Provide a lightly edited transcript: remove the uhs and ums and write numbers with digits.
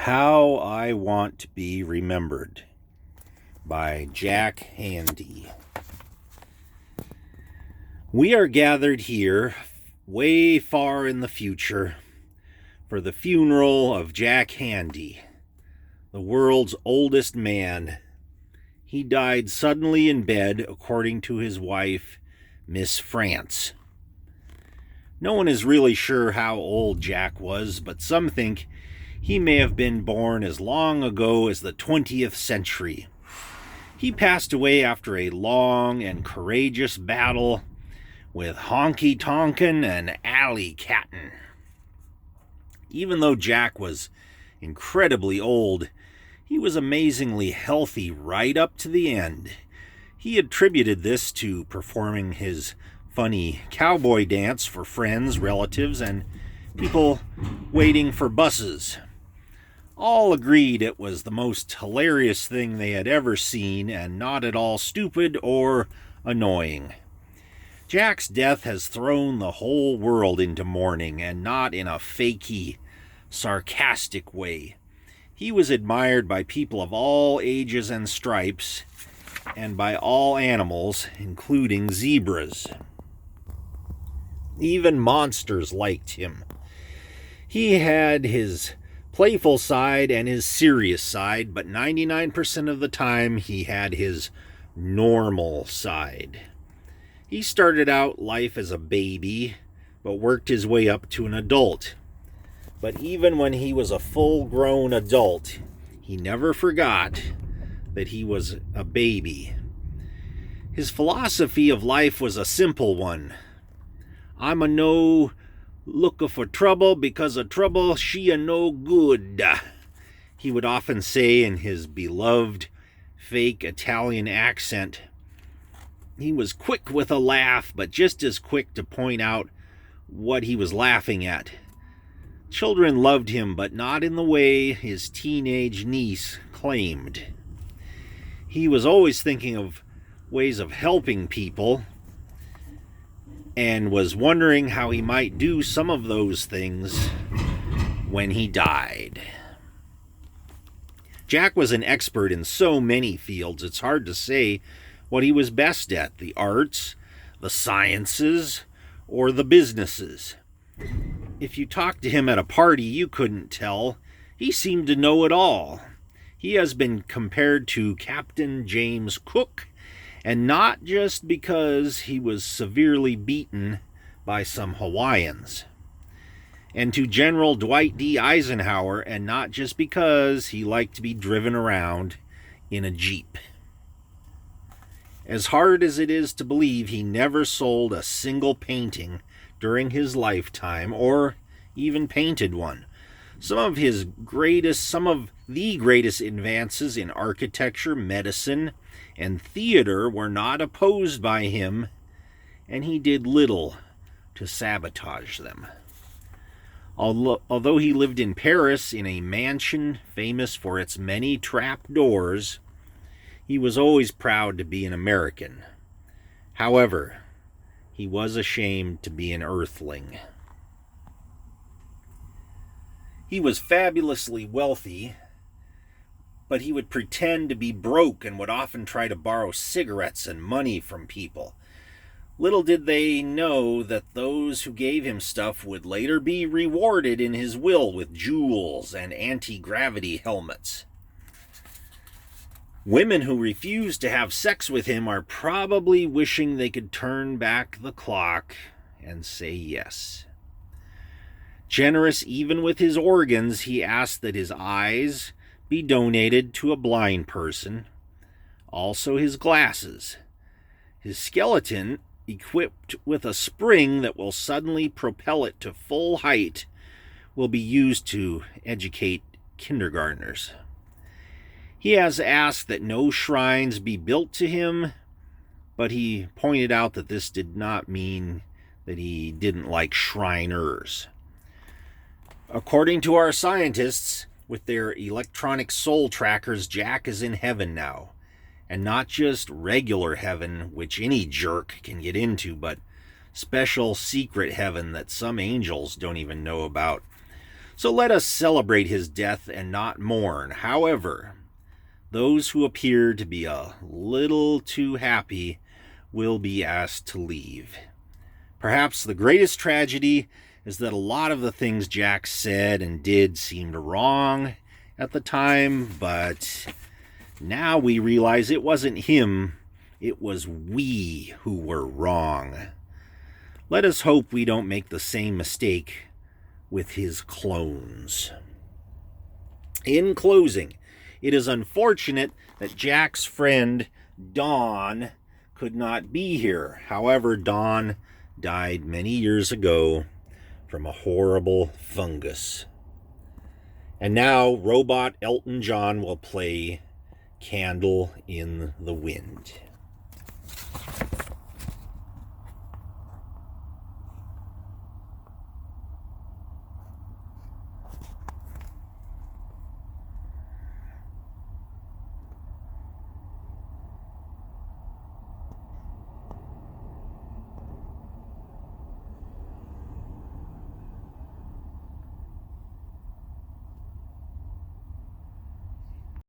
How I Want to Be Remembered by Jack Handey. We are gathered here, way far in the future, for the funeral of Jack Handey, the world's oldest man. He died suddenly in bed, according to his wife, Miss France. No one is really sure how old Jack was, but some think he may have been born as long ago as the 20th century. He passed away after a long and courageous battle with Honky Tonkin and Alley Cattin. Even though Jack was incredibly old, he was amazingly healthy right up to the end. He attributed this to performing his funny cowboy dance for friends, relatives, and people waiting for buses. All agreed it was the most hilarious thing they had ever seen and not at all stupid or annoying. Jack's death has thrown the whole world into mourning, and not in a fakey, sarcastic way. He was admired by people of all ages and stripes, and by all animals, including zebras. Even monsters liked him. He had his playful side and his serious side, but 99% of the time he had his normal side. He started out life as a baby, but worked his way up to an adult. But even when he was a full-grown adult, he never forgot that he was a baby. His philosophy of life was a simple one. I'm a no looking for trouble, because of trouble she a no good, he would often say in his beloved fake Italian accent. He was quick with a laugh, but just as quick to point out what he was laughing at. Children loved him, but not in the way his teenage niece claimed. He was always thinking of ways of helping people, and was wondering how he might do some of those things when he died. Jack was an expert in so many fields, it's hard to say what he was best at: the arts, the sciences, or the businesses. If you talked to him at a party, you couldn't tell. He seemed to know it all. He has been compared to Captain James Cook, and not just because he was severely beaten by some Hawaiians, and to General Dwight D. Eisenhower, and not just because he liked to be driven around in a Jeep. As hard as it is to believe, he never sold a single painting during his lifetime, or even painted one. Some of the greatest advances in architecture, medicine, and theater were not opposed by him, and he did little to sabotage them. Although he lived in Paris in a mansion famous for its many trapdoors, he was always proud to be an American. However, he was ashamed to be an earthling. He was fabulously wealthy, but he would pretend to be broke and would often try to borrow cigarettes and money from people. Little did they know that those who gave him stuff would later be rewarded in his will with jewels and anti-gravity helmets. Women who refuse to have sex with him are probably wishing they could turn back the clock and say yes. Generous even with his organs, he asked that his eyes be donated to a blind person, also his glasses. His skeleton, equipped with a spring that will suddenly propel it to full height, will be used to educate kindergartners. He has asked that no shrines be built to him, but he pointed out that this did not mean that he didn't like Shriners. According to our scientists, with their electronic soul trackers, Jack is in heaven now. And not just regular heaven, which any jerk can get into, but special secret heaven that some angels don't even know about. So let us celebrate his death and not mourn. However, those who appear to be a little too happy will be asked to leave. Perhaps the greatest tragedy is that a lot of the things Jack said and did seemed wrong at the time, but now we realize it wasn't him, it was we who were wrong. Let us hope we don't make the same mistake with his clones. In closing, it is unfortunate that Jack's friend Don could not be here. However, Don died many years ago from a horrible fungus. And now robot Elton John will play Candle in the Wind.